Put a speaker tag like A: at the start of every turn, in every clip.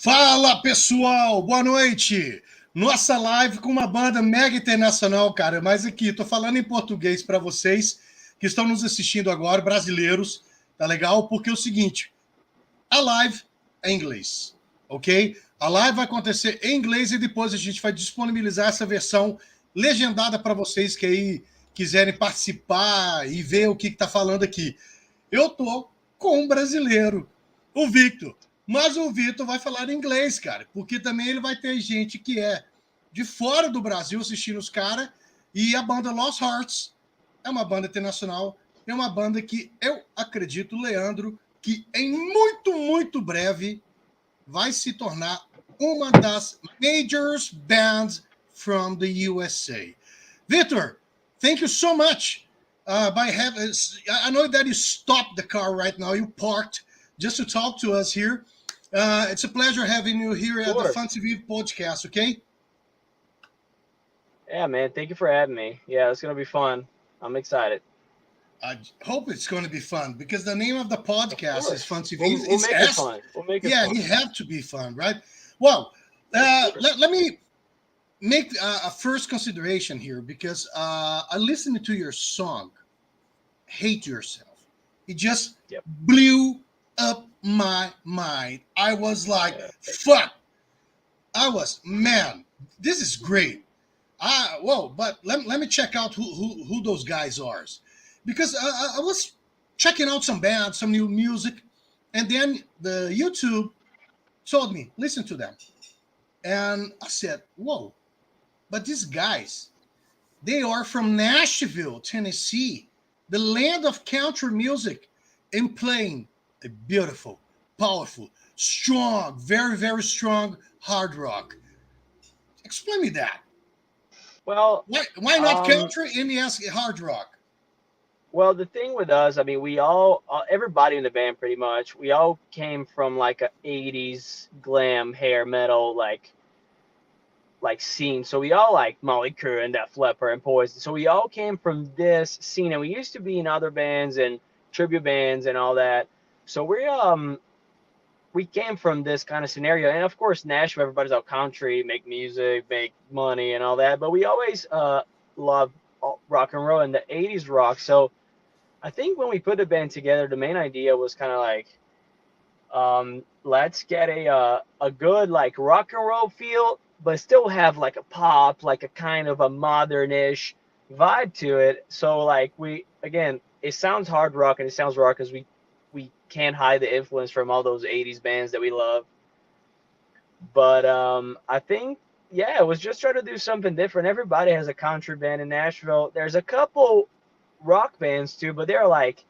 A: Fala pessoal, boa noite. Nossa live com uma banda mega internacional, cara. Mas aqui, tô falando em português para vocês que estão nos assistindo agora, brasileiros, tá legal? Porque é o seguinte, a live é em inglês, ok? A live vai acontecer em inglês e depois a gente vai disponibilizar essa versão legendada para vocês que aí quiserem participar e ver o que tá falando aqui. Eu tô com um brasileiro, o Victor. Mas o Victor vai falar inglês, cara, porque também ele vai ter gente que é de fora do Brasil assistindo os caras. E a banda Lost Hearts é uma banda internacional, é uma banda que eu acredito, Leandro, que em muito breve vai se tornar uma das major bands from the USA. Victor, thank you so much. I know that you stopped the car right now. You parked just to talk to us here. It's a pleasure having you here at the Fun TV podcast. Okay.
B: Yeah, man. Thank you for having me. Yeah, it's gonna be fun. I'm excited.
A: I hope it's going to be fun because the name of the podcast is Fun TV.
B: We'll make it fun. We'll make it
A: yeah,
B: fun.
A: it have to be fun, right? Well, let me make a first consideration here because I listened to your song, Hate Yourself. It just blew up my mind. I was like, fuck. I was, man, this is great. But let me check out who those guys are. Because I was checking out some bands, some new music, and then the YouTube told me, listen to them. And I said, whoa, but these guys, they are from Nashville, Tennessee, the land of country music, and playing a beautiful, powerful, strong, very strong hard rock. Explain me that.
B: Well,
A: why not country and yes, hard rock?
B: Well, the thing with us, I mean, we all, everybody in the band pretty much, we all came from like a 80s glam hair metal, like scene. So we all like Molly Crew and Def Leppard and Poison. So we all came from this scene, and we used to be in other bands and tribute bands and all that. So we came from this kind of scenario. And of course, Nashville, everybody's out country, make music, make money and all that. But we always love rock and roll and the 80s rock. So I think when we put the band together, the main idea was kind of like, let's get a good like rock and roll feel, but still have like a pop, like a kind of a modernish vibe to it. So like it sounds hard rock and it sounds rock because we can't hide the influence from all those 80s bands that we love. But I think it was just trying to do something different. Everybody has a country band in Nashville. There's a couple rock bands too, but they're like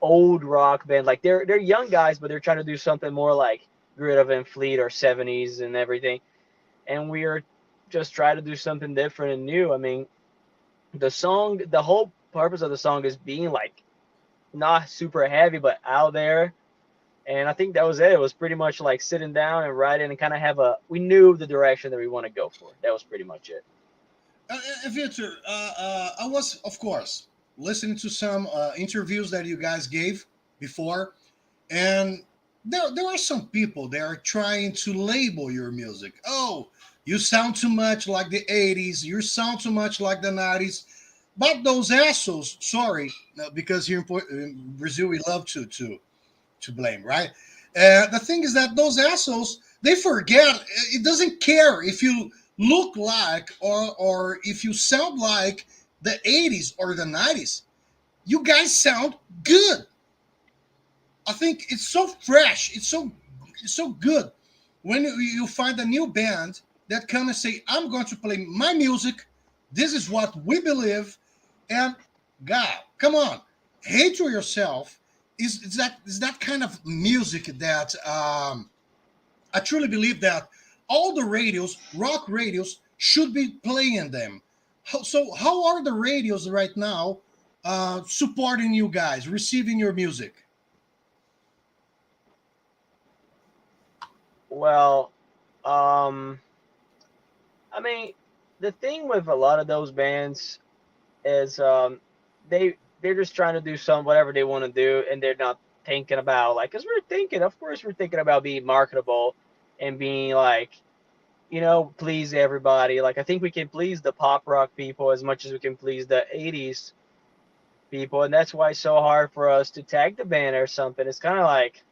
B: old rock band. Like they're young guys, but they're trying to do something more like Greta Van Fleet or 70s and everything. And we are just trying to do something different and new. I mean, the whole purpose of the song is being like not super heavy, but out there. And I think that was it. It was pretty much like sitting down and writing and kind of we knew the direction that we want to go for. That was pretty much it.
A: Victor, I was, of course, listening to some interviews that you guys gave before, and there are some people that are trying to label your music. Oh, you sound too much like the 80s, you sound too much like the 90s. But those assholes, sorry, because here in Brazil we love to blame, right? The thing is that those assholes, they forget, it doesn't care if you look like or if you sound like the 80s or the 90s. You guys sound good. I think it's so fresh, it's so good when you find a new band that come and say, I'm going to play my music, this is what we believe. And God, come on, Hate Yourself is that kind of music that I truly believe that all the radios, rock radios, should be playing them. So how are the radios right now supporting you guys, receiving your music?
B: Well, I mean, the thing with a lot of those bands is they're just trying to do whatever they want to do, and they're not thinking about like, because of course we're thinking about being marketable, and being like, you know, please everybody. Like I think we can please the pop rock people as much as we can please the 80s people, and that's why it's so hard for us to tag the band or something. It's kind of like,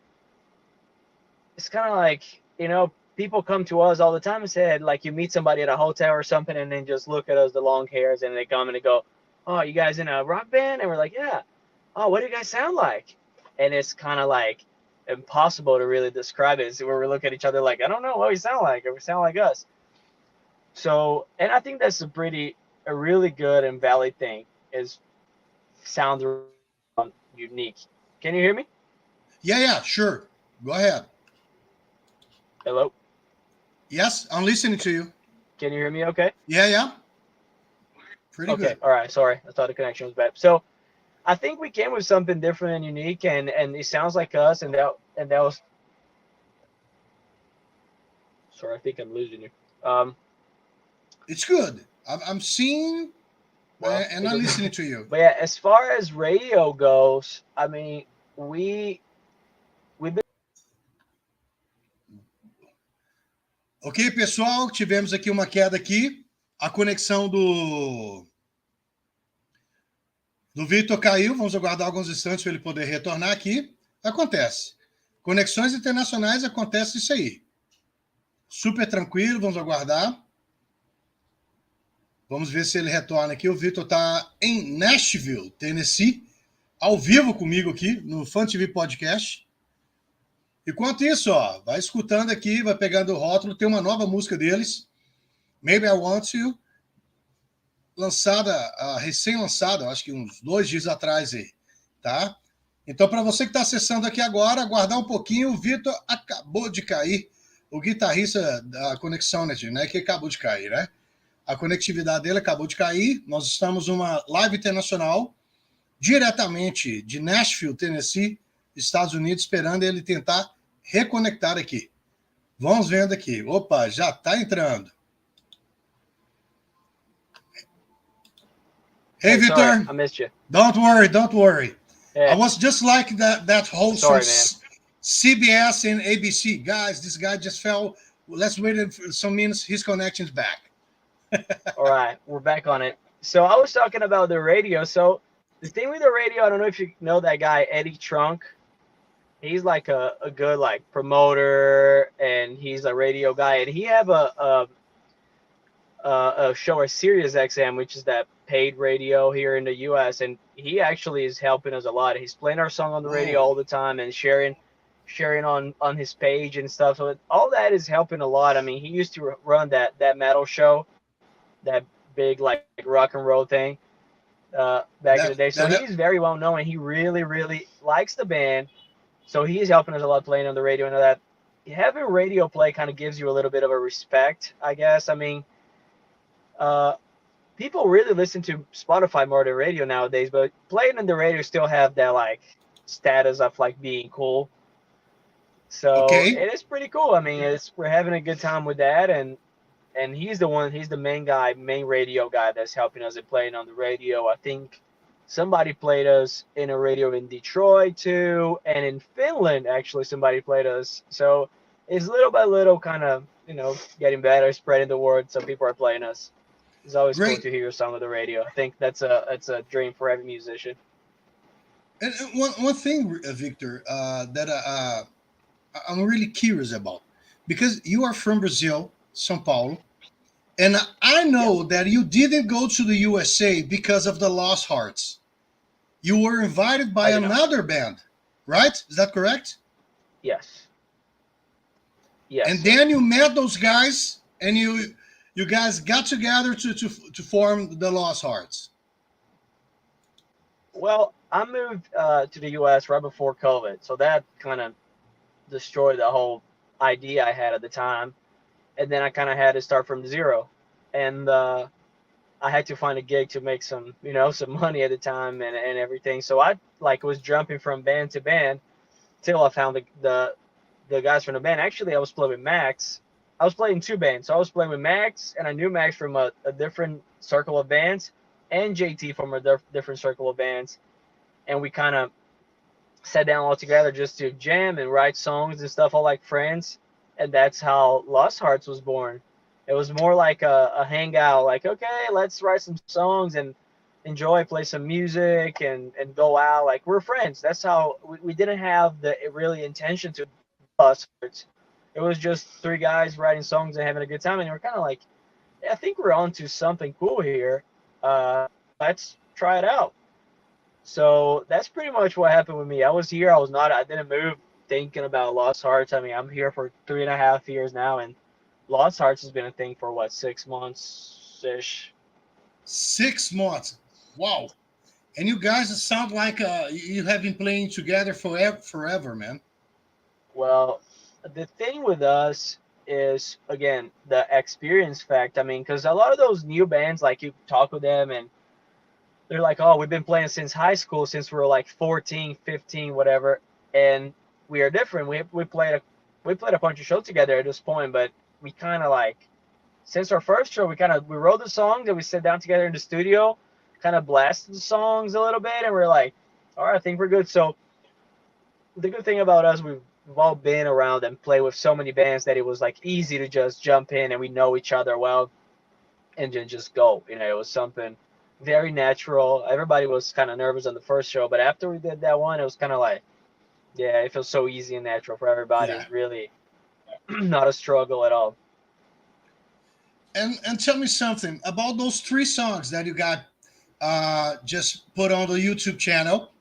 B: you know, people come to us all the time and said, like, you meet somebody at a hotel or something and then just look at us, the long hairs, and they come and they go, oh, you guys in a rock band? And we're like, yeah. Oh, what do you guys sound like? And it's kind of like impossible to really describe it. So where we look at each other like, I don't know what we sound like, or we sound like us. So, and I think that's a really good and valid thing, is sounds unique. Can you hear me?
A: Yeah, sure. Go ahead.
B: Hello?
A: Yes, I'm listening to you.
B: Can you hear me okay?
A: Yeah. Pretty
B: Okay,
A: good.
B: all right, sorry. I thought the connection was bad. So I think we came with something different and unique, and it sounds like us, and that was. Sorry, I think I'm losing you.
A: It's good. I'm seeing
B: Well,
A: and I'm listening to you.
B: but yeah, as far as radio goes, I mean, we
A: Ok, pessoal, tivemos aqui uma queda aqui. A conexão do Victor caiu. Vamos aguardar alguns instantes para ele poder retornar aqui. Acontece. Conexões internacionais acontece isso aí. Super tranquilo, vamos aguardar. Vamos ver se ele retorna aqui. O Victor está em Nashville, Tennessee, ao vivo comigo aqui no Fan TV Podcast. Enquanto isso, ó, vai escutando aqui, vai pegando o rótulo. Tem uma nova música deles, Maybe I Want You, lançada, recém-lançada, acho que uns 2 dias atrás aí, tá? Então, para você que está acessando aqui agora, aguardar um pouquinho, o Victor acabou de cair, o guitarrista da Conexão, né, que acabou de cair, né? A conectividade dele acabou de cair. Nós estamos numa live internacional, diretamente de Nashville, Tennessee, Estados Unidos, esperando ele tentar reconectar aqui. Vamos vendo aqui. Opa, já está entrando. Hey, Victor.
B: Sorry, I missed you.
A: Don't worry.
B: Yeah.
A: I was just like that host
B: Sorry,
A: from
B: man.
A: CBS and ABC. Guys, this guy just fell. Let's wait for some minutes. His connection's back.
B: All right, we're back on it. So I was talking about the radio. So the thing with the radio, I don't know if you know that guy, Eddie Trunk. He's like a good like promoter, and he's a radio guy, and he have a show, a Sirius XM, which is that paid radio here in the U.S. And he actually is helping us a lot. He's playing our song on the radio all the time and sharing on his page and stuff. So all that is helping a lot. I mean, he used to run that metal show, that big like rock and roll thing back in the day. So he's very well known, and he really likes the band. So he's helping us a lot playing on the radio, and that having radio play kind of gives you a little bit of a respect, I guess. I mean, people really listen to Spotify more than radio nowadays, but playing on the radio still have that like status of like being cool. So it is pretty cool. I mean, we're having a good time with that, and he's the main radio guy that's helping us and playing on the radio. I think somebody played us in a radio in Detroit too, and in Finland actually somebody played us. So it's little by little kind of, you know, getting better, spreading the word, so people are playing us. It's always cool to hear your song on the radio. I think that's a dream for every musician.
A: And one thing, Victor, that I'm really curious about, because you are from Brazil, São Paulo, and I know that you didn't go to the USA because of the Lost Hearts. You were invited by another band, right? Is that correct?
B: Yes.
A: And then you met those guys, and you guys got together to form the Lost Hearts.
B: Well, I moved to the U.S. right before COVID, so that kind of destroyed the whole idea I had at the time. And then I kind of had to start from zero, and I had to find a gig to make some money at the time and everything. So I was jumping from band to band till I found the guys from the band. Actually, I was playing with Max. I was playing 2 bands. So I was playing with Max, and I knew Max from a different circle of bands, and JT from a different circle of bands. And we kind of sat down all together just to jam and write songs and stuff, all like friends. and that's how Lost Hearts was born. It was more like a hangout, like, okay, let's write some songs and enjoy, play some music, and go out. Like, we're friends. That's how we didn't have the really intention to Lost Hearts. It was just three guys writing songs and having a good time, and we're kind of like, yeah, I think we're onto something cool here. Let's try it out. So that's pretty much what happened with me. I was here. I was not. I didn't move thinking about Lost Hearts. I mean, I'm here for 3.5 years now, and Lost Hearts has been a thing for what, 6 months ish.
A: 6 months. Wow. And you guys sound like you have been playing together forever, man.
B: Well, the thing with us is again the experience fact. I mean, because a lot of those new bands, like you talk with them and they're like, oh, we've been playing since high school, since we were like 14, 15, whatever, and we are different. We played a bunch of shows together at this point, but we kind of like, since our first show, we wrote the songs and we sat down together in the studio, kind of blasted the songs a little bit, and we're like, all right, I think we're good. So the good thing about us, we've all been around and played with so many bands that it was like easy to just jump in and we know each other well and then just go. It was something very natural. Everybody was kind of nervous on the first show, but after we did that one, it was kind of like, yeah, it feels so easy and natural for everybody.
A: Yeah.
B: It's really not a struggle at all.
A: And tell me something about those three songs that you got just put on the YouTube channel.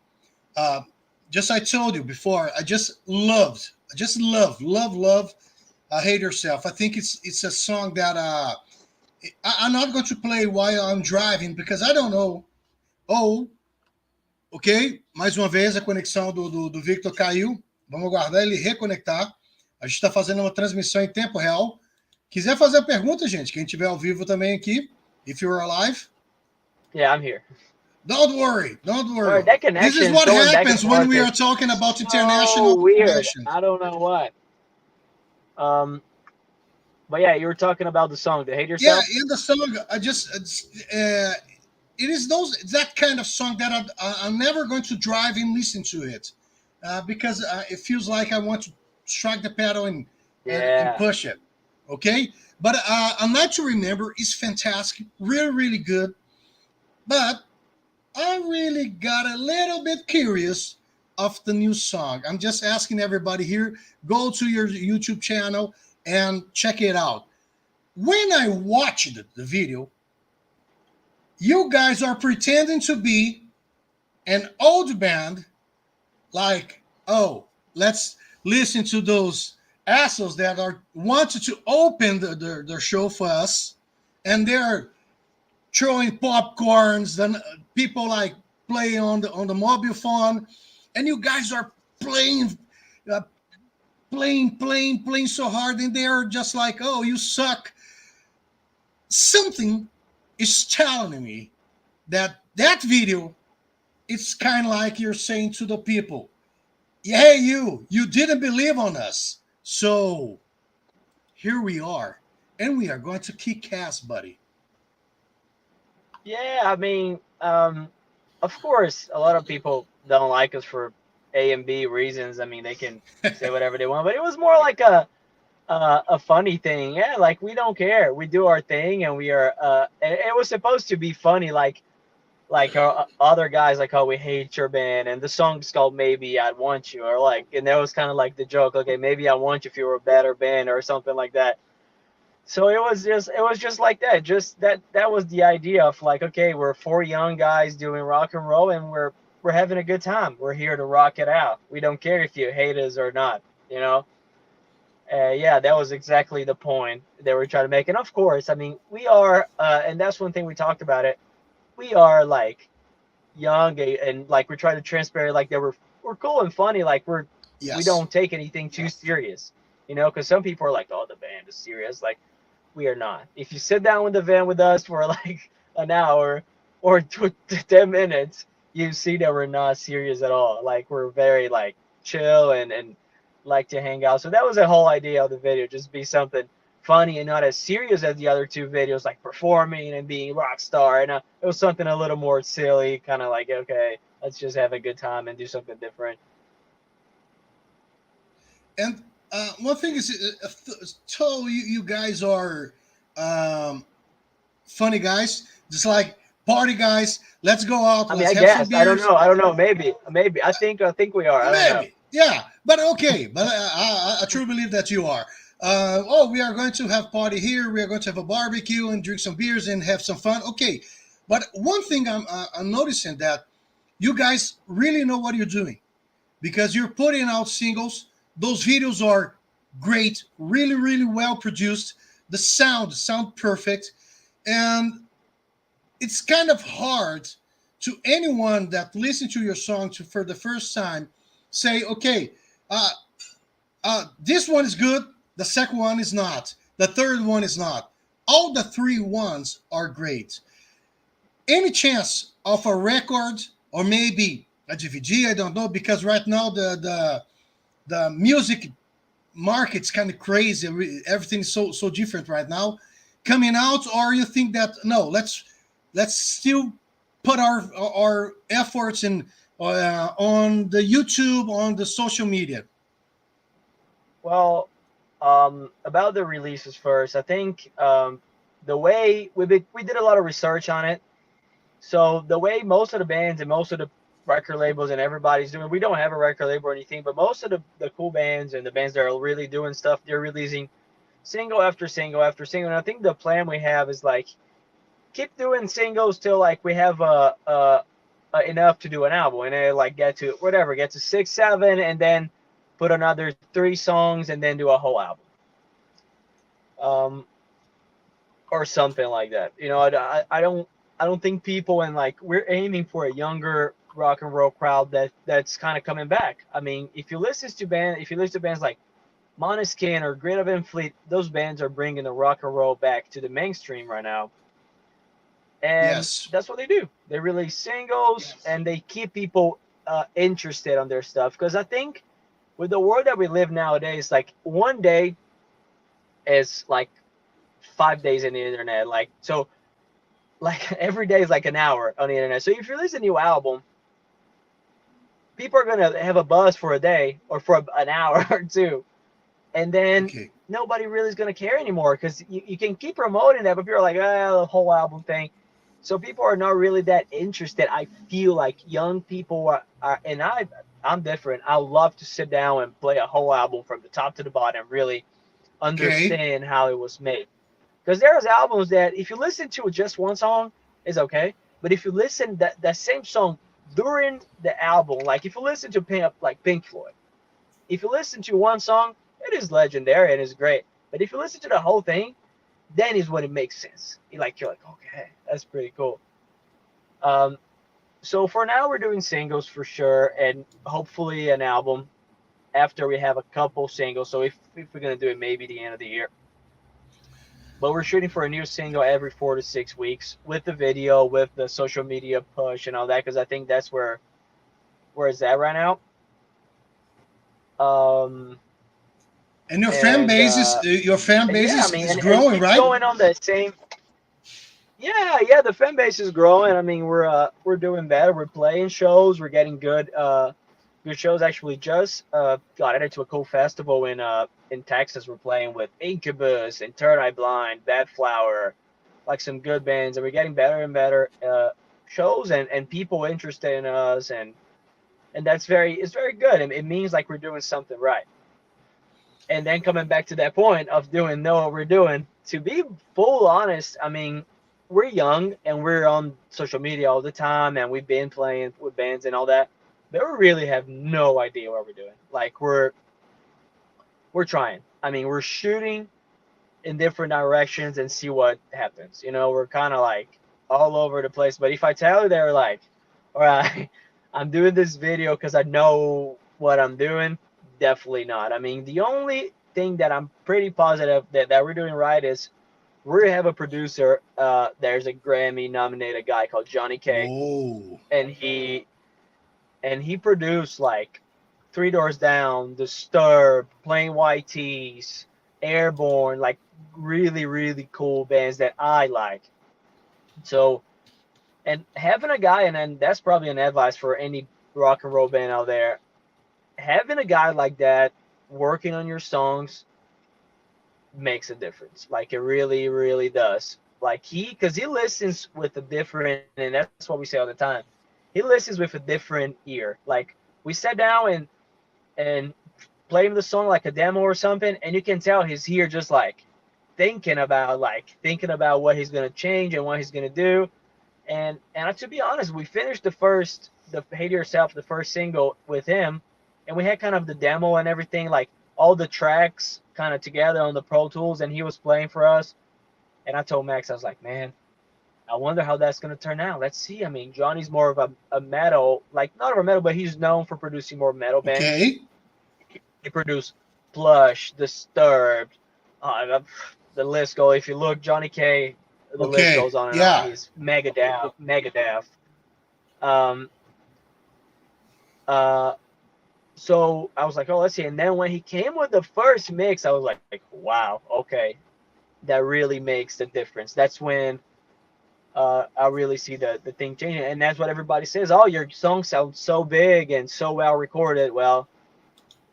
A: Uh, just I told you before, I just love Hate Yourself. I think it's a song that I'm not going to play while I'm driving because I don't know. Oh, ok. Mais uma vez a conexão do Victor caiu. Vamos aguardar ele reconectar. A gente está fazendo uma transmissão em tempo real. Quiser fazer a pergunta, gente, quem estiver ao vivo também aqui, if you're alive,
B: Yeah, I'm here.
A: don't worry, don't
B: All right,
A: worry.
B: that
A: This is
B: connection
A: what
B: going back and
A: happens when
B: forth
A: we are
B: is
A: talking about
B: so
A: international
B: weird.
A: connections.
B: I don't know what. Um, but yeah, you were talking about the song, "To Hate
A: Yeah,
B: Yourself."
A: in the song, it is that kind of song that I'm never going to drive and listen to it because it feels like I want to strike the pedal and
B: Yeah,
A: push it. Okay, but A Night to Remember is fantastic, really really good. But I really got a little bit curious of the new song. I'm just asking everybody here, go to your YouTube channel and check it out. When I watched the video, you guys are pretending to be an old band, like, oh, let's listen to those assholes that are wanted to open their show for us, and they're throwing popcorns, and people like play on the mobile phone, and you guys are playing, uh, playing so hard, and they're just like, oh, you suck. Something is telling me that video, it's kind of like you're saying to the people, hey, you didn't believe on us, so here we are, and we are going to kick ass, buddy.
B: yeah. I mean, of course, a lot of people don't like us for A and B reasons. I mean, they can say whatever they want, but it was more like a funny thing. Yeah, like we don't care. We do our thing, and we are. It was supposed to be funny, like our other guys, like, oh, we hate your band, and the song's called Maybe I'd Want You, or like, and that was kind of like the joke. Okay, maybe I want you if you were a better band or something like that. So it was just like that. Just that was the idea of like, okay, we're four young guys doing rock and roll, and we're having a good time. We're here to rock it out. We don't care if you hate us or not. You know. Yeah, that was exactly the point they were trying to make. And of course, I mean, we are, and that's one thing we talked about it. We are like young and like we're trying to transparent like that we're cool and funny. Like we
A: Yes.
B: don't take anything too serious, because some people are like, oh, the band is serious. Like we are not. If you sit down with the band with us for like an hour or 10 minutes, you see that we're not serious at all. Like we're very like chill and like to hang out. So that was the whole idea of the video, just be something funny and not as serious as the other two videos, like performing and being rock star. And it was something a little more silly, kind of like, okay, let's just have a good time and do something different.
A: And one thing is, so you guys are um, funny guys, just like party guys. Let's go out.
B: I mean,
A: Let's
B: I
A: have some
B: guess I don't
A: beers.
B: know. I don't know. Maybe. I think we are. I don't know.
A: Maybe, yeah, but okay. But I truly believe that you are. Oh, we are going to have party here. We are going to have a barbecue and drink some beers and have some fun. Okay, but one thing I'm noticing that you guys really know what you're doing because you're putting out singles. Those videos are great, really, really well produced. The sound perfect, and it's kind of hard to anyone that listens to your song to for the first time say, okay, uh, this one is good, the second one is not, the third one is not. All the three ones are great. Any chance of a record or maybe a DVD? I don't know because right now the music market's kind of crazy. Everything's so different right now. Coming out, or you think that no, let's still put our efforts in on the YouTube, on the social media.
B: Well, about the releases first, I think the way we did a lot of research on it. So the way most of the bands and most of the record labels and everybody's doing, we don't have a record label or anything, but most of the cool bands and the bands that are really doing stuff, they're releasing single after single after single. And I think the plan we have is like keep doing singles till like we have enough to do an album, and then like get to 6, 7, and then put another 3 songs and then do a whole album. Um, or something like that. I don't think people, and like we're aiming for a younger rock and roll crowd that's kind of coming back. I mean, if you listen to bands like Måneskin or Greta Van Fleet, those bands are bringing the rock and roll back to the mainstream right now, and
A: Yes.
B: that's what they do. They release singles and they keep people interested on their stuff. Because I think with the world that we live nowadays, like one day is like 5 days in the internet, like so like every day is like an hour on the internet. So if you release a new album, people are gonna have a buzz for a day or for an hour or two, and then
A: Okay.
B: nobody really is gonna care anymore because you can keep promoting that, but people are like, the whole album thing. So people are not really that interested. I feel like young people are and I'm different. I love to sit down and play a whole album from the top to the bottom, really
A: Okay.
B: understand how it was made. Because there's albums that if you listen to just one song, is okay. But if you listen that same song during the album, like if you listen to Pink Floyd, if you listen to one song, it is legendary and it's great. But if you listen to the whole thing, then is when it makes sense. You're like, okay, that's pretty cool. Um, so for now, we're doing singles for sure, and hopefully an album after we have a couple singles. So if we're gonna do it, maybe the end of the year. But we're shooting for a new single every 4 to 6 weeks with the video, with the social media push and all that, because I think that's where it's at right now. Um,
A: And your fan
B: and
A: base is your fan
B: and
A: base
B: yeah, I mean,
A: is
B: and
A: growing,
B: keep
A: right?
B: going on the same. Yeah, the fan base is growing. I mean, we're doing better. We're playing shows. We're getting good shows. Actually, just got added to a cool festival in Texas. We're playing with Incubus and Third Eye Blind, Bad Flower, like some good bands, and we're getting better and better shows and people interested in us, and it's very good. And it means like we're doing something right. And then coming back to that point of know what we're doing. To be full honest, I mean, we're young and we're on social media all the time, and we've been playing with bands and all that, but we really have no idea what we're doing. Like we're trying. I mean, we're shooting in different directions and see what happens. We're kind of like all over the place. But if I tell you, they're like, all right, I'm doing this video because I know what I'm doing. Definitely not. I mean, the only thing that I'm pretty positive that we're doing right is we have a producer. There's a Grammy nominated guy called Johnny K,
A: Whoa.
B: and he produced like Three Doors Down, Disturbed, Plain White Tees, Airborne, like really, really cool bands that I like. So, and having a guy, and then that's probably an advice for any rock and roll band out there, having a guy like that working on your songs makes a difference. Like it really, really does. Like because he listens with a different, and that's what we say all the time. He listens with a different ear. Like we sat down and played him the song like a demo or something, and you can tell his ear just like thinking about what he's gonna change and what he's gonna do. And to be honest, we finished the Hate Yourself, the first single with him, and we had kind of the demo and everything, like all the tracks kind of together on the Pro Tools, and he was playing for us. And I told Max, I was like, man, I wonder how that's gonna turn out. Let's see. I mean, Johnny's more of a metal, like not of a metal, but he's known for producing more metal bands.
A: Okay.
B: He produced Plush, Disturbed, the list goes. If you look, Johnny K, the list
A: Okay.
B: goes on and on.
A: Yeah.
B: He's Megadeth. Um, uh, so I was like, oh, let's see. And then when he came with the first mix, I was like, wow, okay, that really makes the difference. That's when I really see the thing changing. And that's what everybody says. Oh, your song sounds so big and so well recorded. Well,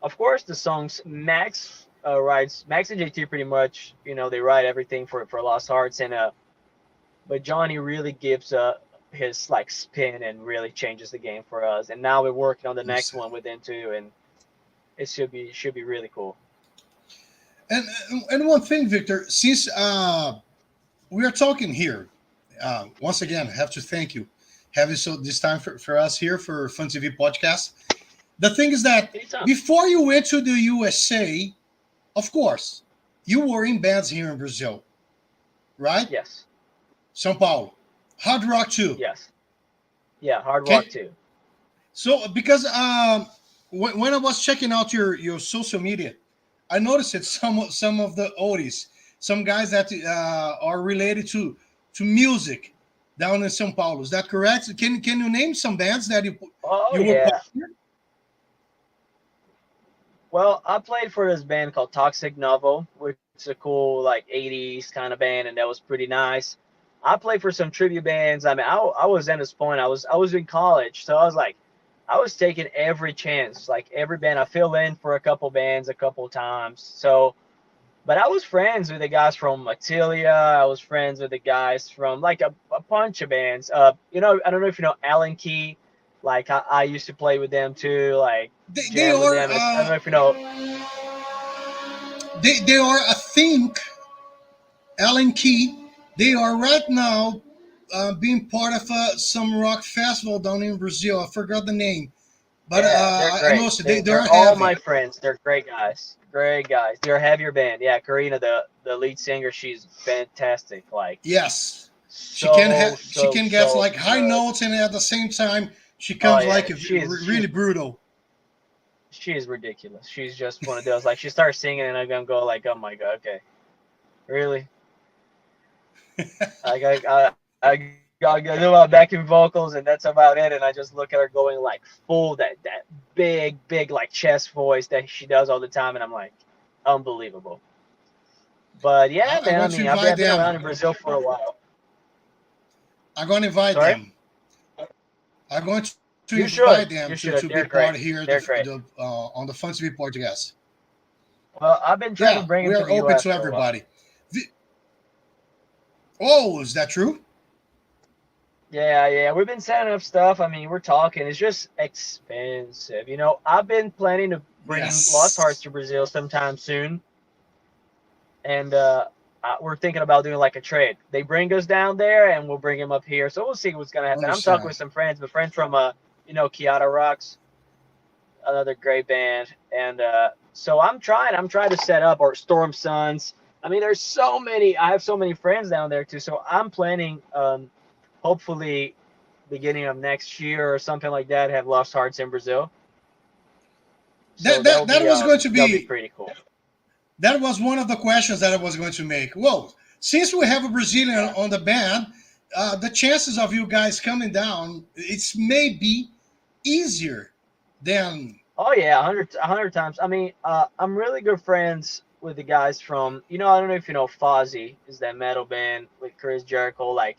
B: of course, the songs Max writes, Max and JT pretty much, they write everything for Lost Hearts, and but Johnny really gives his like spin and really changes the game for us. And now we're working on the next one with him too, and it should be really cool.
A: And one thing, Victor, since we are talking here, once again, I have to thank you having this time for us here for Fun TV podcast. The thing is that
B: Anytime.
A: before you went to the USA, of course, you were in bands here in Brazil, right?
B: Yes.
A: São Paulo, hard rock too.
B: Yes. Yeah, hard rock too.
A: So because when I was checking out your social media, I noticed that some of the oldies, some guys that are related to music down in São Paulo. Is that correct? Can you name some bands that you were
B: Yeah.
A: part of?
B: Well, I played for this band called Toxic Novel, which is a cool like 80s kind of band, and that was pretty nice. I played for some tribute bands. I mean, I was at this point. I was in college, so I was taking every chance, like every band. I filled in for a couple bands a couple times. So, but I was friends with the guys from Matilia. I was friends with the guys from like a bunch of bands. I don't know if you know Alan Key. Like I used to play with them too. Like
A: They
B: jam with
A: are
B: them. I don't know if you know.
A: they are, I think, Alan Key. They are right now being part of some rock festival down in Brazil. I forgot the name, but
B: Yeah, they're
A: I
B: great.
A: know they
B: They're
A: are
B: all
A: heavy.
B: my friends. They're great guys. Great guys. They're a heavier band. Yeah, Karina, the lead singer, she's fantastic. Like
A: Yes, she
B: so
A: can get like high
B: good.
A: notes, and at the same time she
B: Oh
A: comes
B: yeah,
A: like
B: she's
A: really brutal.
B: she is ridiculous. She's just one of those. Like she starts singing, and I'm gonna go like, oh my god, okay, really? Like I do my backing vocals, and that's about it. And I just look at her going like full that big like chest voice that she does all the time, and I'm like, unbelievable. But yeah,
A: I'm
B: man. I
A: going to
B: mean,
A: invite
B: I've been around
A: them.
B: in Brazil for a while.
A: I'm going to invite
B: Sorry,
A: them. I'm going to
B: you
A: invite
B: should.
A: them
B: You
A: to
B: should.
A: be
B: They're
A: part
B: great.
A: here
B: They're great.
A: on the Fun TV podcast.
B: Well, I've been trying to
A: Yeah,
B: bring
A: we
B: them to
A: are
B: the
A: open
B: U.S.
A: to
B: for a while.
A: everybody. Oh, is that true?
B: Yeah. We've been setting up stuff. I mean, we're talking. It's just expensive. I've been planning to bring Lost Hearts
A: Yes.
B: to Brazil sometime soon, and we're thinking about doing like a trade. They bring us down there, and we'll bring them up here. So we'll see what's gonna happen. I'm talking
A: Understand.
B: with some friends, but friends from Kiata Rocks, another great band, and so I'm trying. I'm trying to set up or Storm Sons. I mean, there's so many. I have so many friends down there too. So I'm planning, hopefully, beginning of next year or something like that, have Lost Hearts in Brazil. So
A: That was going to
B: that'll be
A: be
B: pretty cool.
A: that was one of the questions that I was going to make. Well, since we have a Brazilian
B: Yeah.
A: on the band, the chances of you guys coming down, it's maybe easier than.
B: Oh yeah, a hundred times. I mean, I'm really good friends with the guys from, I don't know if you know Fozzy is that metal band with Chris Jericho. Like,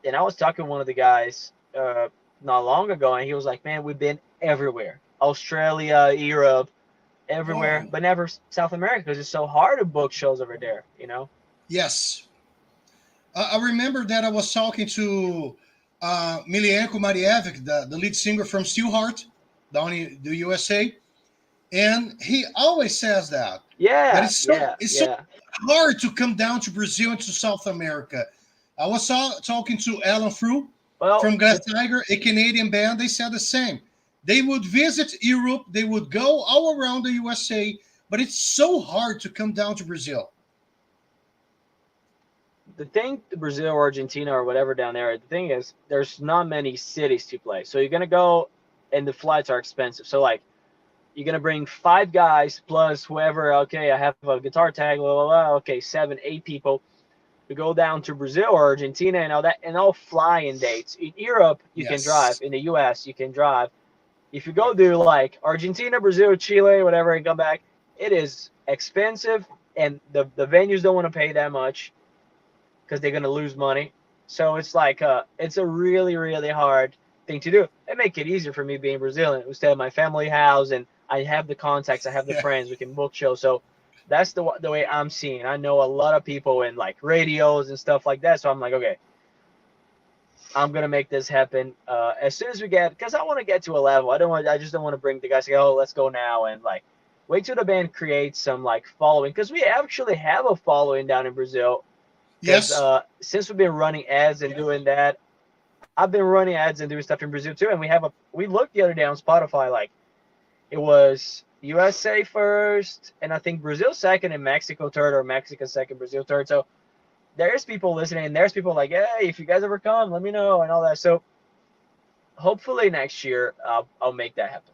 B: and I was talking to one of the guys not long ago, and he was like, "Man, we've been everywhere, Australia, Europe, everywhere,
A: Oh,
B: but never South America because it's so hard to book shows over there. You know.
A: yes. I remember that I was talking to Milienko Marievic, the lead singer from Steelheart, down in the USA, and he always says that
B: Yeah,
A: it's so
B: yeah.
A: hard to come down to Brazil and to South America. I was talking to Alan Frew
B: Well,
A: from Glass Tiger, a Canadian band. They said the same. They would visit Europe, they would go all around the USA, but it's so hard to come down to Brazil.
B: the thing, Brazil or Argentina or whatever down there, the thing is, there's not many cities to play. So you're gonna go, and the flights are expensive. So like, you're gonna bring 5 guys plus whoever. Okay, I have a guitar tag. Blah blah blah. Okay, 7, 8 people to go down to Brazil or Argentina and all that, and all flying dates. In Europe, you can drive.
A: Yes.
B: In the U.S., you can drive. If you go do like Argentina, Brazil, Chile, whatever, and come back, it is expensive, and the venues don't want to pay that much because they're gonna lose money. So it's like it's a really really hard thing to do. And make it easier for me being Brazilian. We stay at my family house, and I have the contacts, I have the
A: Yeah.
B: friends, we can book shows. So that's the way I'm seeing. I know a lot of people in like radios and stuff like that. So I'm like, okay, I'm gonna make this happen as soon as we get, because I want to get to a level. I just don't want to bring the guys say, oh, let's go now, and like wait till the band creates some like following, because we actually have a following down in Brazil. Because
A: Yes.
B: since we've been running ads and doing that, I've been running ads and doing stuff in Brazil too. And we looked the other day on Spotify, like it was USA first, and I think Brazil second, and Mexico third, or Mexico second, Brazil third. So there's people listening, and there's people like, hey, if you guys ever come, let me know, and all that. So hopefully next year I'll make that happen.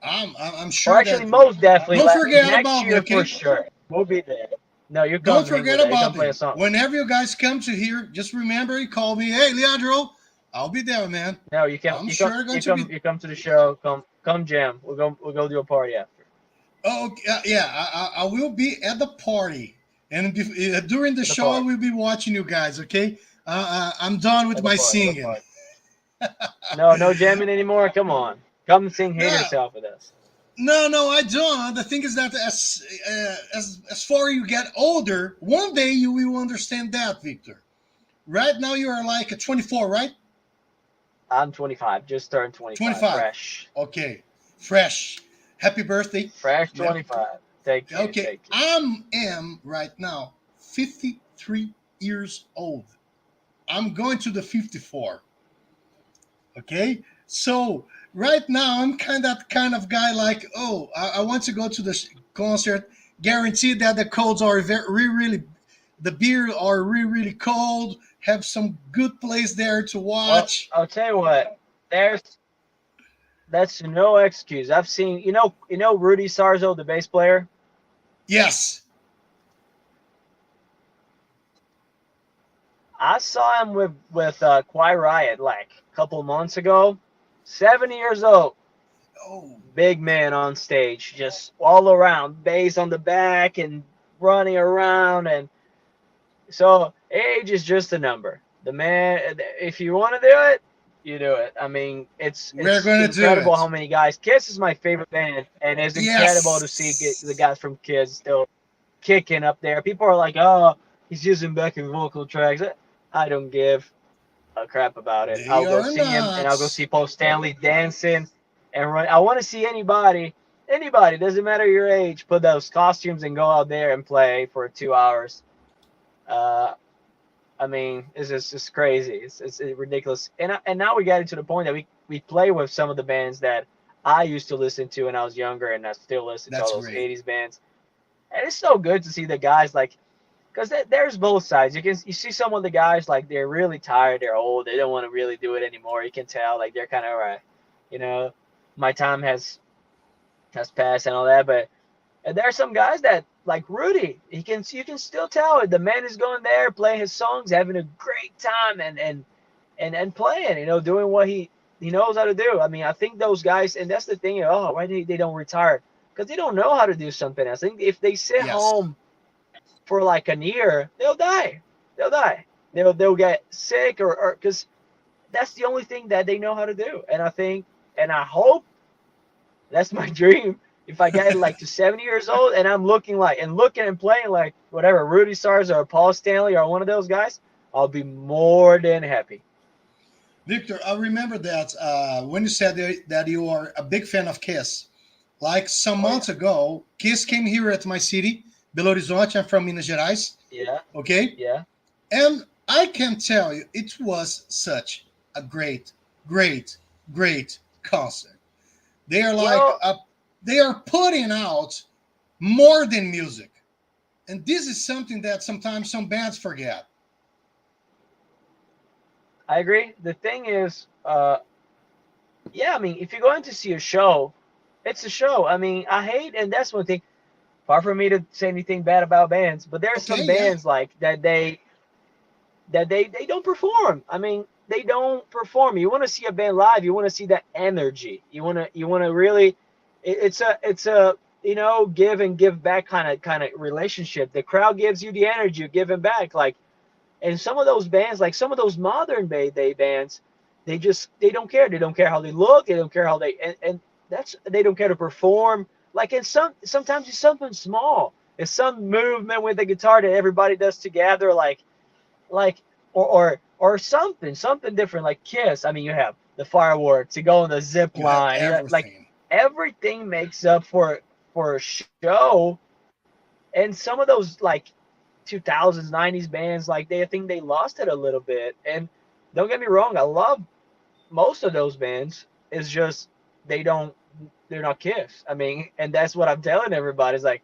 A: I'm
B: Or
A: sure
B: actually,
A: that.
B: most definitely
A: Don't forget
B: next
A: about me,
B: year for
A: okay?
B: sure. We'll be there. No, you
A: Don't
B: come hang
A: forget
B: with us. You come
A: about
B: play
A: me.
B: a song.
A: Whenever you guys come to here, just remember you call me. Hey, Leandro, I'll be there, man.
B: No, you come.
A: I'm
B: You come.
A: sure going
B: You
A: to
B: come.
A: be.
B: You come to the show. Come jam. We'll go do a party after.
A: Oh, yeah. I will be at the party, and during the
B: At the
A: show, I
B: party.
A: will be watching you guys. Okay. I'm done with
B: At the
A: my
B: party.
A: singing.
B: No, no jamming anymore. Come on. Come sing "Hate
A: No,
B: Yourself" with us.
A: no, I don't. The thing is that as far you get older, one day you will understand that, Victor. Right now you are like a 24, right?
B: I'm 25. Just turned 25.
A: 25.
B: Fresh.
A: Okay. Fresh. Happy birthday.
B: Fresh
A: Yep.
B: 25. Thank you.
A: Okay.
B: Thank you.
A: Am right now 53 years old. I'm going to the 54. Okay. So right now I'm kind of guy like, oh, I want to go to the concert. Guaranteed that the colds are really, the beer are really cold. Have some good place there to
B: Well,
A: watch.
B: I'll tell you what. That's no excuse. I've seen. Rudy Sarzo, the bass player.
A: Yes.
B: I saw him with Quiet Riot like a couple months ago. 70 years old.
A: Oh,
B: Big man on stage, just all around, bass on the back and running around. And so age is just a number. The man, if you want to do it, you do it. I mean, it's
A: we're
B: it's
A: gonna do
B: incredible
A: it.
B: how many guys. Kiss is my favorite band, and it's incredible to see the
A: Yes.
B: guys from Kiss still kicking up there. People are like, "Oh, he's using backing vocal tracks." I don't give a crap about it.
A: They
B: I'll go
A: are
B: see him, and I'll go
A: not.
B: see Paul Stanley dancing and run. I want to see anybody, doesn't matter your age, put those costumes and go out there and play for 2 hours. Uh, I mean, it's crazy. It's ridiculous. And now we got into the point that we play with some of the bands that I used to listen to when I was younger, and I still listen to all
A: That's
B: those
A: great.
B: 80s bands. And it's so good to see the guys like, because there's both sides. You see some of the guys like they're really tired, they're old, they don't want to really do it anymore. You can tell like they're kind of you know, my time has passed and all that. But and there are some guys that like Rudy. You can still tell it. The man is going there, playing his songs, having a great time, and playing. Doing what he knows how to do. I mean, I think those guys, and that's the thing. Oh, why they don't retire? Because they don't know how to do something else. I think if they sit
A: Yes.
B: home for like a year, they'll die. They'll die. They'll get sick or because that's the only thing that they know how to do. And I think and I hope That's my dream. If I get like to 70 years old and I'm looking and playing like whatever Rudy Stars or Paul Stanley or one of those guys, I'll be more than happy.
A: Victor, I remember that when you said that you are a big fan of Kiss. Like some
B: Oh yeah,
A: months ago, Kiss came here at my city, Belo Horizonte. I'm from Minas Gerais.
B: yeah,
A: Okay,
B: yeah.
A: and I can tell you, it was such a great, great, great concert. They are like
B: Well,
A: they are putting out more than music, and this is something that sometimes some bands forget.
B: I agree. The thing is, yeah, I mean, if you're going to see a show, it's a show. I mean, I hate, and that's one thing. Far from me to say anything bad about bands, but there are
A: Okay,
B: some
A: yeah,
B: bands like that they don't perform. I mean, they don't perform. You want to see a band live, you want to see that energy. You want to really it's a give and give back kind of relationship. The crowd gives you the energy, you're giving back. Like, and some of those bands, like some of those modern day bands, they don't care. They don't care how they look. They don't care how and that's they don't care to perform. Like in sometimes it's something small. It's some movement with the guitar that everybody does together. Like or something different like Kiss. I mean, you have the fireworks, you go on the zip
A: you have
B: line, like
A: everything.
B: everything makes up for a show. And some of those like 2000s 90s bands, like they I think they lost it a little bit. And don't get me wrong, I love most of those bands. It's just they don't they're not Kiss. I mean, and that's what I'm telling everybody is like,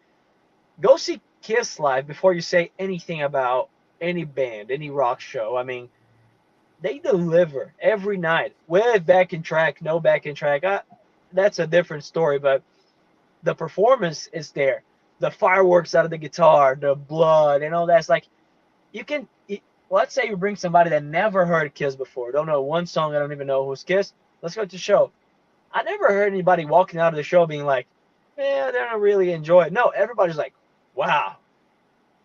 B: go see Kiss live before you say anything about any band, any rock show. I mean, they deliver every night with backing track, no backing track. That's a different story, but the performance is there. The fireworks out of the guitar, the blood, and all that's like you can. Let's say you bring somebody that never heard Kiss before, don't know one song, I don't even know who's Kiss. Let's go to the show. I never heard anybody walking out of the show being like, "Yeah, they don't really enjoy it." No, everybody's like, "Wow,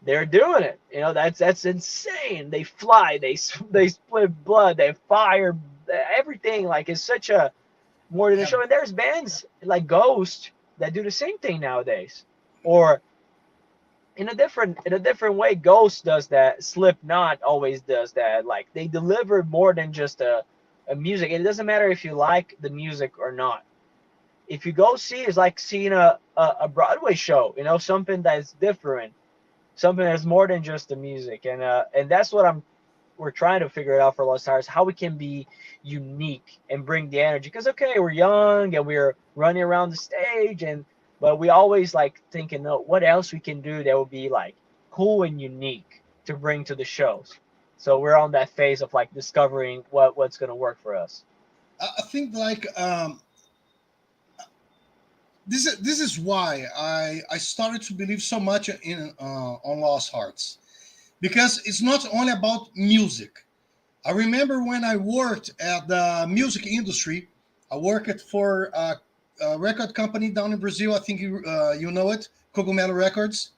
B: they're doing it." That's insane. They fly, they split blood, they fire, everything. Like it's such a more than a
A: Yeah,
B: show. And there's bands like Ghost that do the same thing nowadays, or in a different way. Ghost does that. Slipknot always does that. Like they deliver more than just a music. It doesn't matter if you like the music or not. If you go see, it's like seeing a Broadway show. Something that's different, something that's more than just the music. And that's what we're trying to figure it out for Lost Tires, how we can be unique and bring the energy. Because okay, we're young and we're running around the stage, but we always like thinking, no, what else we can do that would be like cool and unique to bring to the shows. So we're on that phase of like discovering what's going to work for us.
A: I think like this is why I started to believe so much in on Lost Hearts, because it's not only about music. I remember when I worked at the music industry. I worked for a record company down in Brazil. I think you know it, Cogumelo Records.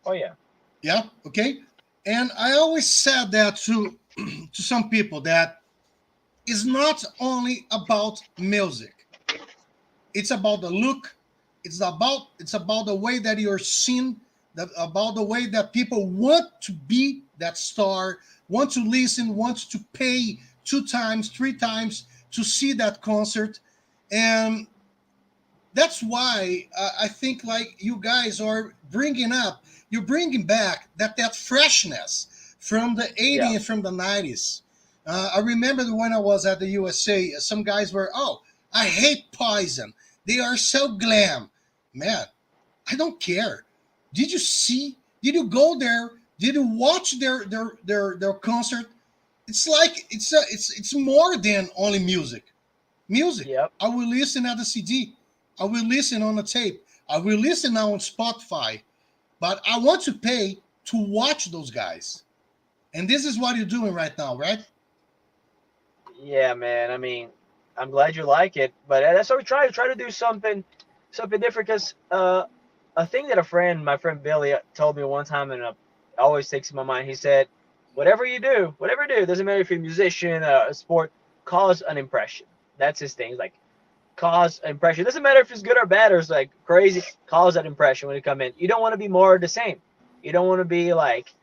B: Oh yeah.
A: Yeah, okay. And I always said that to to some people that it's not only about music. It's about the look. It's about the way that you're seen. That about the way that people want to be that star, want to listen, want to pay 2 times, 3 times to see that concert, and that's why I think like you guys are bringing up, you're bringing back that freshness from the
B: Yeah.
A: 80s and from the 90s. I remember when I was at the USA, some guys were, oh, I hate Poison. They are so glam. Man, I don't care. Did you see? Did you go there? Did you watch their concert? It's like it's more than only music. Music.
B: Yep.
A: I will listen at the CD. I will listen on the tape. I will listen now on Spotify. But I want to pay to watch those guys. And this is what you're doing right now, right?
B: Yeah, man. I mean, I'm glad you like it, but that's what we try to do something different. Because a thing that my friend Billy, told me one time, and always sticks in my mind. He said, whatever you do, doesn't matter if you're a musician, a sport, cause an impression. That's his thing. He's like, cause impression. It doesn't matter if it's good or bad or it's like crazy. Cause that impression when you come in. You don't want to be more of the same. You don't want to be like.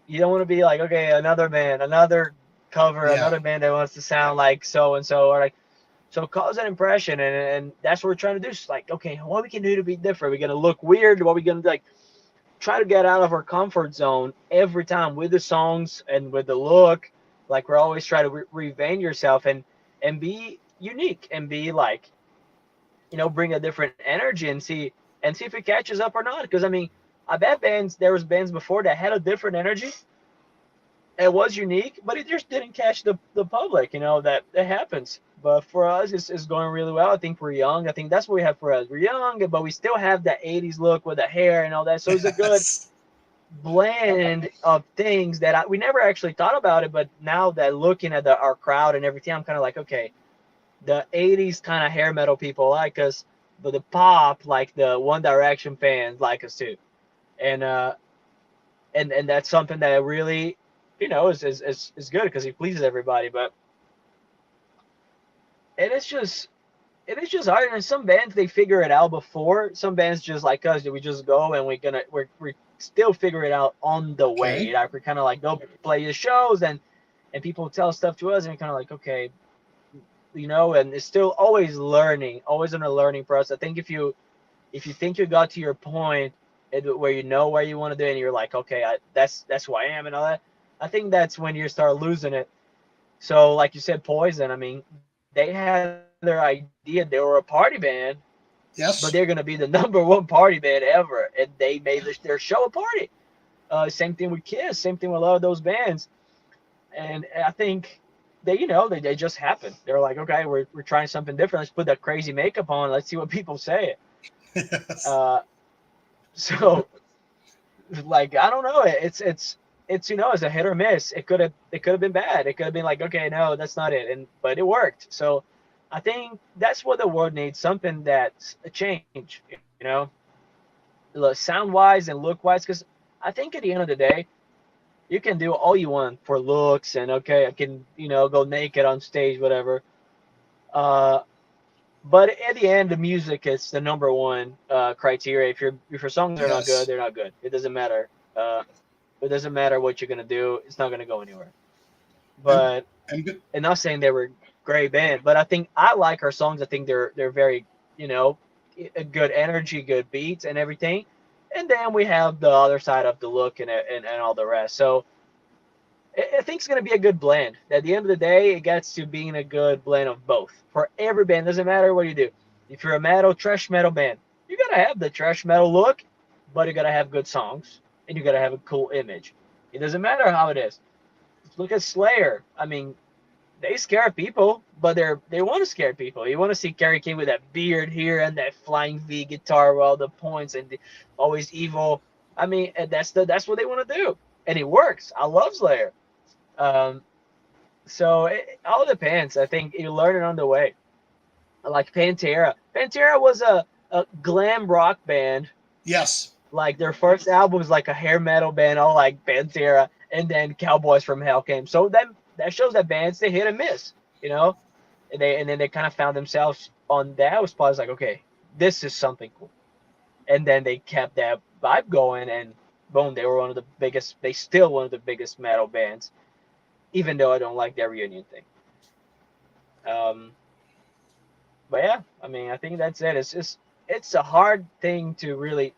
B: You don't want to be like, okay, another band, another cover,
A: Yeah.
B: another band that wants to sound like so and so, or like so cause an impression, and that's what we're trying to do. It's like, okay, what we can do to be different? We're gonna look weird. What we gonna like? Try to get out of our comfort zone every time with the songs and with the look. Like we're always trying to reinvent yourself and be unique and be like, bring a different energy and see if it catches up or not. Because I mean, I bet there was bands before that had a different energy. It was unique, but it just didn't catch the public. That happens. But for us, it's going really well. I think we're young. I think that's what we have for us. We're young, but we still have that 80s look with the hair and all that. So it's a good
A: Yes.
B: blend of things that we never actually thought about it. But now that looking at our crowd and everything, I'm kind of like, okay, the 80s kind of hair metal people like us, but the pop, like the One Direction fans like us too. And and that's something that really, is good because he pleases everybody. But and it's just hard. And some bands they figure it out before. Some bands just like us, we just go and we still figure it out on the way.
A: Okay.
B: Like we kind of like go play the shows and people tell stuff to us and we kind of like okay, and it's still always learning, always in a learning process. I think if you think you got to your point where you know where you want to do it and you're like okay, that's who I am and all that, I think that's when you start losing it. So like you said, Poison, I mean, they had their idea, they were a party band, but they're going
A: Yes.
B: to be the number one party band ever, and they made their show a party. Same thing with Kiss, same thing with a lot of those bands. And I think they just happened. They're like, okay, we're trying something different. Let's put that crazy makeup on. Let's see what people say.
A: Yes.
B: Uh, so like I don't know. It's it's a hit or miss. It could have been bad. It could have been like okay, no, that's not it. But it worked. So I think that's what the world needs. Something that's a change. Sound wise and look wise. Because I think at the end of the day, you can do all you want for looks and okay, I can go naked on stage, whatever. Uh, but at the end, the music is the number one criteria. If your songs are not good,
A: Yes.
B: they're not good. It doesn't matter. It doesn't matter what you're gonna do. It's not gonna go anywhere.
A: And
B: But
A: and
B: and not saying they were great band, but I think I like our songs. I think they're very you know a good energy, good beats, and everything. And then we have the other side of the look and all the rest. So I think it's going to be a good blend. At the end of the day, it gets to being a good blend of both for every band. Doesn't matter what you do. If you're a trash metal band, you got to have the trash metal look, but you got to have good songs and you got to have a cool image. It doesn't matter how it is. Look at Slayer. I mean, they scare people, but they want to scare people. You want to see Kerry King with that beard here and that flying V guitar with all the points and always evil. I mean, that's what they want to do, and it works. I love Slayer. Um, so it all depends. I think you learn it on the way. Like Pantera. Pantera was a glam rock band.
A: yes.
B: Like their first album was like a hair metal band, all like Pantera, and then Cowboys from Hell came. So that shows that bands they hit and miss, you know. And then they kind of found themselves on that spot. It's like okay, this is something cool. And then they kept that vibe going, and boom, they were one of the biggest. They still one of the biggest metal bands, even though I don't like their reunion thing. Um, but yeah, I mean, I think that's it. It's a hard thing to really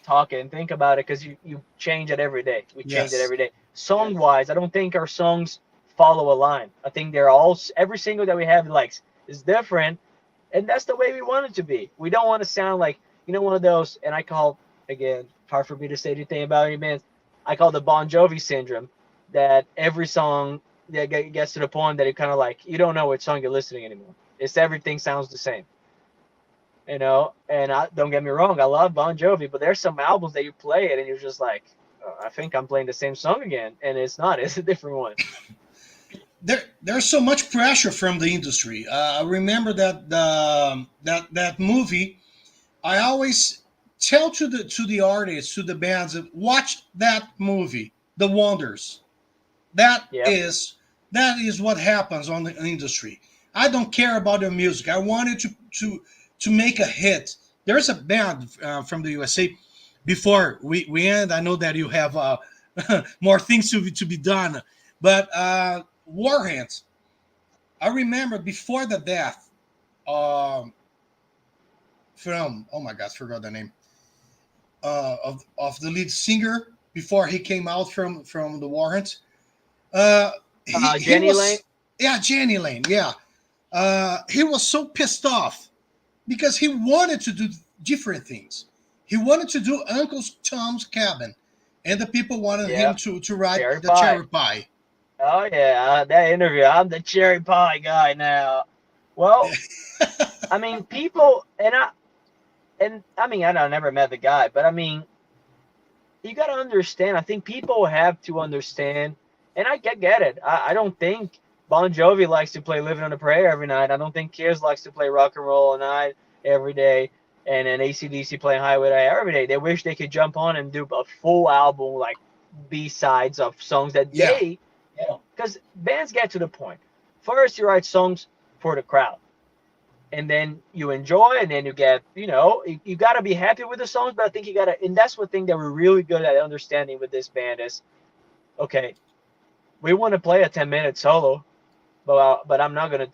B: talk and think about it because you change it every day. We change it
A: Yes.
B: every day. Song wise, I don't think our songs follow a line. I think they're all every single that we have like is different, and that's the way we want it to be. We don't want to sound like one of those. And I call again hard for me to say anything about any bands. I call the Bon Jovi syndrome that every song that gets to the point that it kind of like you don't know which song you're listening anymore. It's everything sounds the same, And don't get me wrong, I love Bon Jovi, but there's some albums that you play it and you're just like, oh, I think I'm playing the same song again, and it's not. It's a different one.
A: There's so much pressure from the industry. I remember that movie. I always tell to the artists, to the bands, watch that movie, The Wonders. That
B: Yep.
A: is that is what happens on the industry. I don't care about the music. I wanted to make a hit. There's a band from the USA. Before we end, I know that you have more things to be done, but Warheads. I remember before the death um, from, oh my God, forgot the name of the lead singer before he came out from the Warheads. Uh, he
B: Jenny Lane.
A: was, yeah, Jenny Lane, yeah. He was so pissed off because he wanted to do different things. He wanted to do Uncle Tom's Cabin, and the people wanted him
B: Yeah,
A: to write
B: cherry
A: the
B: pie.
A: Cherry Pie.
B: Oh yeah, that interview. I'm the cherry pie guy now. Well, I mean, people, I mean, I never met the guy, but I mean, you got to understand. I think people have to understand, and I get it. I don't think Bon Jovi likes to play "Living on a Prayer" every night. I don't think Kiss likes to play "Rock and Roll" all night every day, and then AC/DC playing "Highway to Hell" every day. They wish they could jump on and do a full album, like B-sides of songs that
A: Yeah,
B: they, because bands get to the point. First, you write songs for the crowd, and then you enjoy, and then you get, you got to be happy with the songs. But I think you got to, and that's one thing that we're really good at understanding with this band is, okay, we want to play a 10-minute solo, but I'm not gonna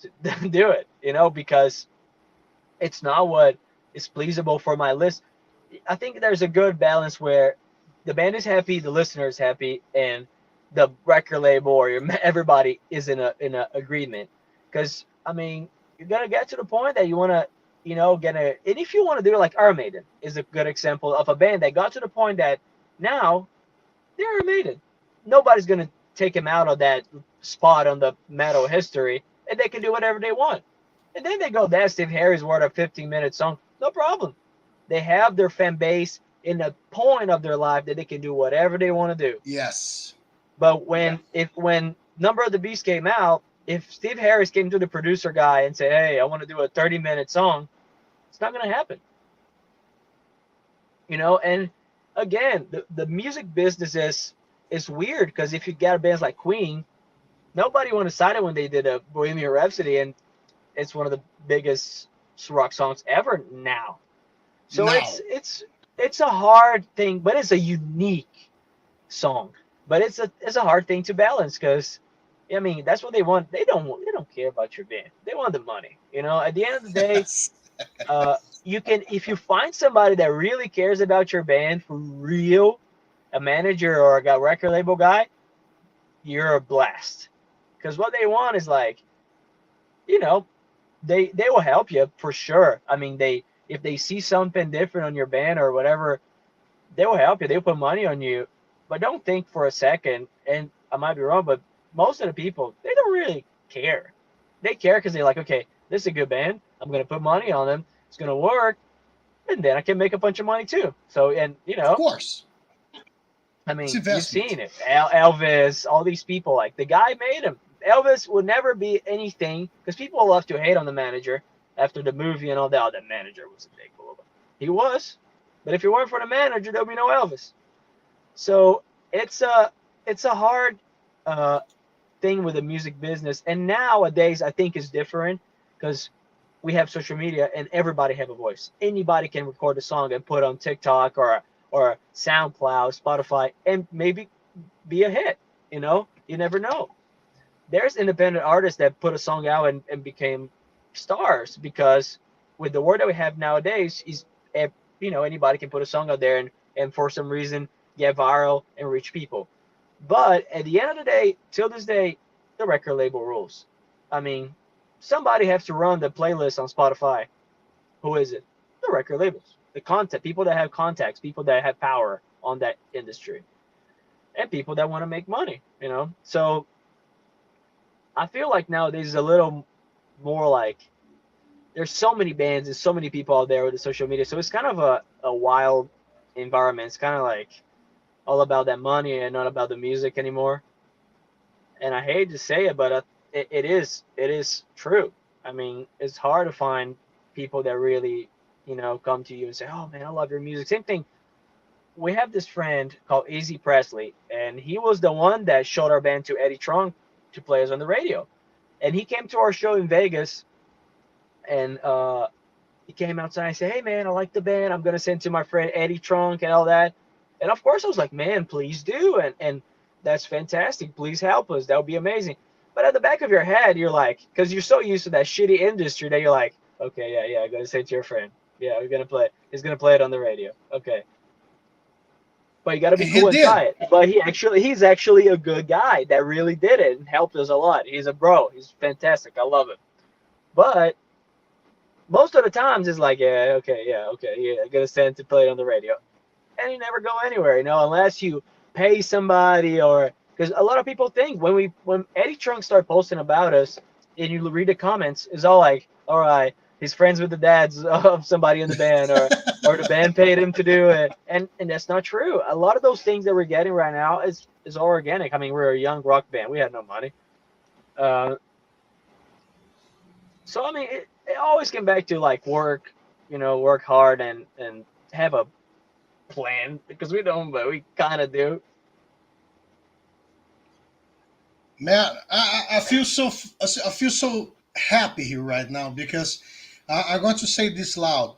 B: do it, because it's not what is pleasable for my list. I think there's a good balance where the band is happy, the listener is happy, and the record label or everybody is in a agreement. Because I mean, you're gonna get to the point that you want to, and if you want to do it, like Iron Maiden is a good example of a band that got to the point that now they're Iron Maiden. Nobody's gonna take them out of that spot on the metal history, and they can do whatever they want. And then they go, that Steve Harry's wrote a 15-minute song. No problem. They have their fan base in the point of their life that they can do whatever they want to do.
A: yes,
B: But when Number of the Beast came out, if Steve Harris came to the producer guy and said, "Hey, I want to do a 30-minute song," it's not going to happen. And again, the music business is weird because if you got bands like Queen, nobody wanted to sign it when they did a Bohemian Rhapsody, and it's one of the biggest rock songs ever now. So
A: now,
B: it's a hard thing, but it's a unique song. But it's a hard thing to balance because, I mean, that's what they want. They don't care about your band. They want the money. At the end of the day,
A: yes,
B: you can, if you find somebody that really cares about your band for real, a manager or a record label guy, you're a blast. Because what they want is like, you know, they will help you for sure. I mean, if they see something different on your band or whatever, they will help you. They'll put money on you. But don't think for a second, and I might be wrong, but most of the people, they don't really care. They care because they're like, okay, this is a good band. I'm going to put money on them. It's going to work. And then I can make a bunch of money too. So, and,
A: of course,
B: I
A: it's
B: mean, you've
A: investment.
B: seen it. Elvis, all these people, like the guy made him. Elvis would never be anything because people love to hate on the manager after the movie and all that. Oh, the manager was a big bull. He was. But if it weren't for the manager, there'd be no Elvis. So it's a hard uh, thing with the music business. And nowadays, I think it's different because we have social media and everybody have a voice. Anybody can record a song and put on TikTok or SoundCloud, Spotify, and maybe be a hit. You never know. There's independent artists that put a song out and became stars because with the word that we have nowadays, anybody can put a song out there and for some reason get viral and reach people. But at the end of the day, till this day, the record label rules. I mean, somebody has to run the playlist on Spotify. Who is it? The record labels, the content, people that have contacts, people that have power on that industry, and people that want to make money. So I feel like nowadays is a little more like there's so many bands and so many people out there with the social media. So it's kind of a wild environment. It's kind of like all about that money and not about the music anymore. And I hate to say it, but it is true. I mean, it's hard to find people that really come to you and say, "Oh man, I love your music." Same thing. We have this friend called Izzy Presley, and he was the one that showed our band to Eddie Trunk to play us on the radio. And he came to our show in Vegas, and he came outside and said, "Hey man, I like the band. I'm gonna send to my friend Eddie Trunk and all that." And of course, I was like, "Man, please do." And that's fantastic. Please help us. That would be amazing. But at the back of your head, you're like, because you're so used to that shitty industry that you're like, okay, yeah, I'm gonna say it to your friend. Yeah, we're gonna play. He's gonna play it on the radio. Okay. But you gotta be
A: And he
B: cool and
A: did.
B: try it. But he's actually a good guy that really did it and helped us a lot. He's a bro. He's fantastic. I love him. But most of the times it's like, yeah, okay, yeah, I'm gonna send to play it on the radio, and you never go anywhere, unless you pay somebody or because a lot of people think when Eddie Trunk started posting about us, and you read the comments, it's all like, all right, he's friends with the dads of somebody in the band, or the band paid him to do it, and that's not true. A lot of those things that we're getting right now is all organic. I mean, we're a young rock band. We had no money. So I mean, it always came back to like work, work hard and have a plan because we don't, but we kind of do.
A: Man, I feel so happy here right now because I'm going to say this loud.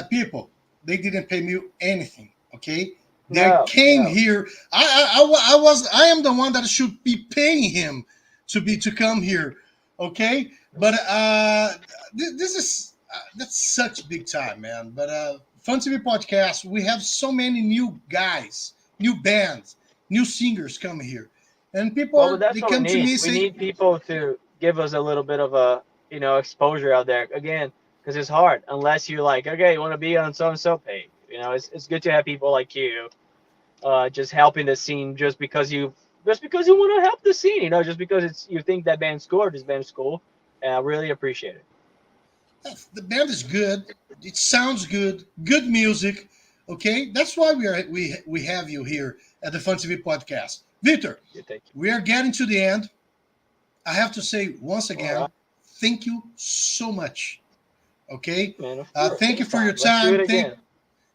A: People, they didn't pay me anything. Okay, they
B: No,
A: came
B: no.
A: here. I am the one that should be paying him to come here. Okay, but this is that's such big time, man. But Fun TV podcast, we have so many new guys, new bands, new singers coming here, and people
B: Well, but that's
A: they
B: what we
A: come to
B: need.
A: me and
B: We
A: say,
B: need people to give us a little bit of a, exposure out there again, because it's hard unless you're like, okay, you want to be on so and so page. It's good to have people like you, just helping the scene just because you want to help the scene. Just because you think that band's cool or this band's cool. And I really appreciate it.
A: the band is good. It sounds good. Good music. Okay, that's why we have you here at the Fun TV podcast, Victor.
B: Yeah, thank you.
A: We are getting to the end. I have to say once
B: All right,
A: again, thank you so much. Okay,
B: man. Of course,
A: thank you for your
B: anytime. Let's do it
A: time.
B: again.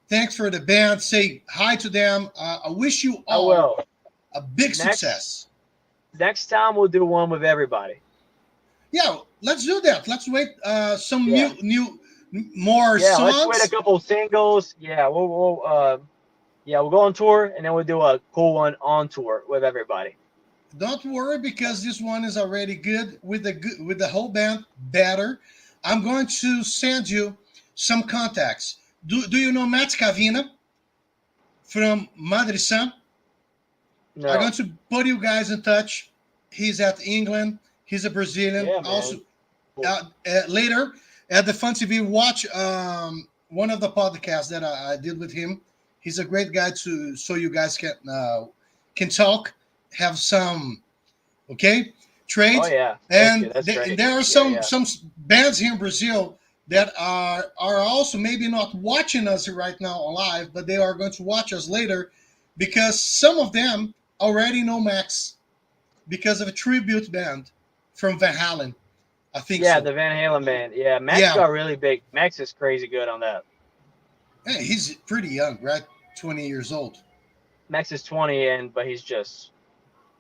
A: Thanks for the band. Say hi to them. I wish you
B: I
A: all
B: will.
A: a big
B: Next
A: success.
B: next time we'll do one with everybody.
A: Yeah, let's do that. Let's wait some
B: Yeah.
A: new more
B: Yeah, let's wait a
A: songs.
B: couple singles. Yeah, we'll go on tour and then we'll do a cool one on tour with everybody.
A: Don't worry because this one is already good with the whole band. Better. I'm going to send you some contacts. Do you know Matt Cavina from Madrisan? I'm going
B: No.
A: to put you guys in touch. He's at England. He's a Brazilian.
B: Yeah,
A: Also,
B: man. Cool.
A: later at the Fun TV, watch one of the podcasts that I did with him. He's a great guy to so you guys can talk, have some okay
B: Oh
A: trade,
B: yeah. Thank you.
A: and,
B: That's great.
A: there are
B: Yeah,
A: some
B: yeah.
A: some bands here in Brazil that are also maybe not watching us right now live, but they are going to watch us later because some of them already know Max because of a tribute band from Van Halen. I think
B: Yeah,
A: so.
B: the Van Halen band. Yeah, Max
A: Yeah.
B: got really big. Max is crazy good on that.
A: Hey, he's pretty young, right? 20 years old.
B: Max is 20 but he's just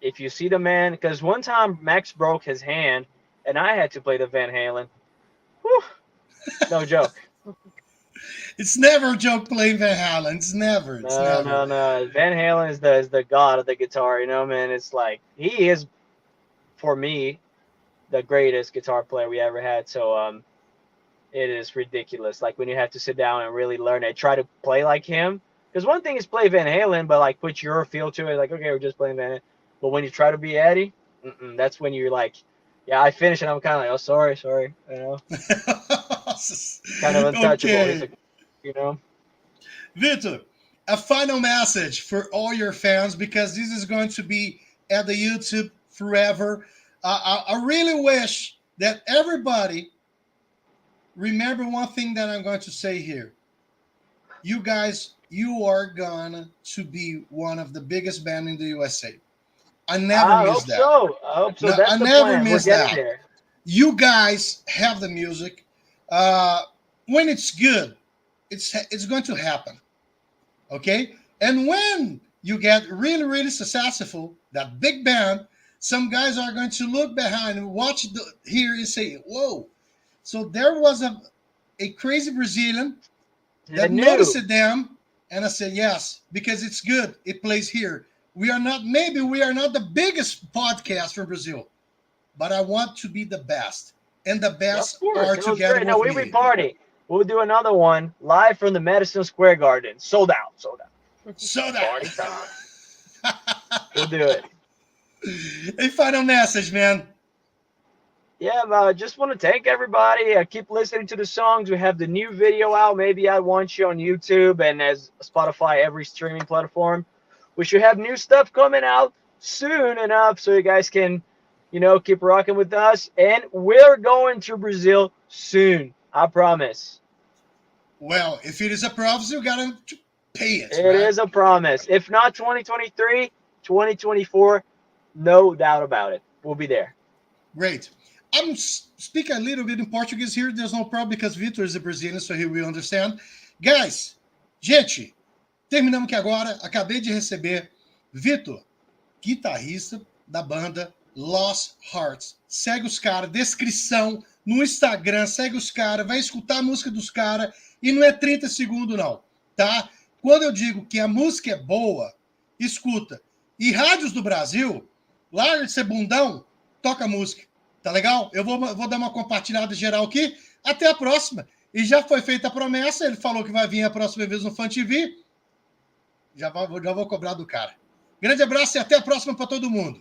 B: if you see the man because one time Max broke his hand and I had to play the Van Halen. Whew, no joke.
A: It's never a joke playing Van Halen. It's never. It's
B: No,
A: never.
B: no, no. Van Halen is the god of the guitar, man. It's like he is for me the greatest guitar player we ever had. So it is ridiculous. Like when you have to sit down and really learn it, try to play like him. Because one thing is play Van Halen, but like put your feel to it. Like okay, we're just playing Van Halen. But when you try to be Eddie, that's when you're like, yeah, I finish and I'm kind of like, oh, sorry, kind of untouchable. He's
A: Okay.
B: like, you know.
A: Victor, a final message for all your fans because this is going to be at the YouTube forever. I really wish that everybody remember one thing that I'm going to say here. You guys, you are going to be one of the biggest band in the USA. I never
B: I
A: miss
B: hope
A: that.
B: so. I hope so.
A: No,
B: That's
A: I
B: the
A: never
B: plan. We're
A: miss
B: getting
A: that.
B: there.
A: You guys have the music. When it's good, it's going to happen. Okay, and when you get really successful, that big band some guys are going to look behind and watch here and say, whoa. So there was a crazy Brazilian that noticed them, and I said, yes, because it's good. It plays here. We are not the biggest podcast from Brazil, but I want to be the best. And the best are together with me.
B: We party. We'll do another one live from the Madison Square Garden. Sold out. Party time. We'll do it.
A: A final message, man.
B: Yeah, I just want to thank everybody. Keep listening to the songs. We have the new video out. Maybe I want you on YouTube and as Spotify, every streaming platform. We should have new stuff coming out soon enough so you guys can, keep rocking with us. And we're going to Brazil soon. I promise.
A: Well, if it is a promise, you got to pay it.
B: It is a promise. If not 2023, 2024, no doubt about it. We'll be there.
A: Great. I'm speaking a little bit in Portuguese here. There's no problem because Vitor is a Brazilian, so he will understand. Guys, gente, terminamos aqui agora. Acabei de receber Vitor, guitarrista da banda Lost Hearts. Segue os caras, descrição no Instagram, segue os caras, vai escutar a música dos caras e não é 30 segundos não, tá? Quando eu digo que a música é boa, escuta. E rádios do Brasil, larga de ser bundão, toca música. Tá legal? Eu vou dar uma compartilhada geral aqui. Até a próxima. E já foi feita a promessa. Ele falou que vai vir a próxima vez no Fan TV. Já vou cobrar do cara. Grande abraço e até a próxima para todo mundo.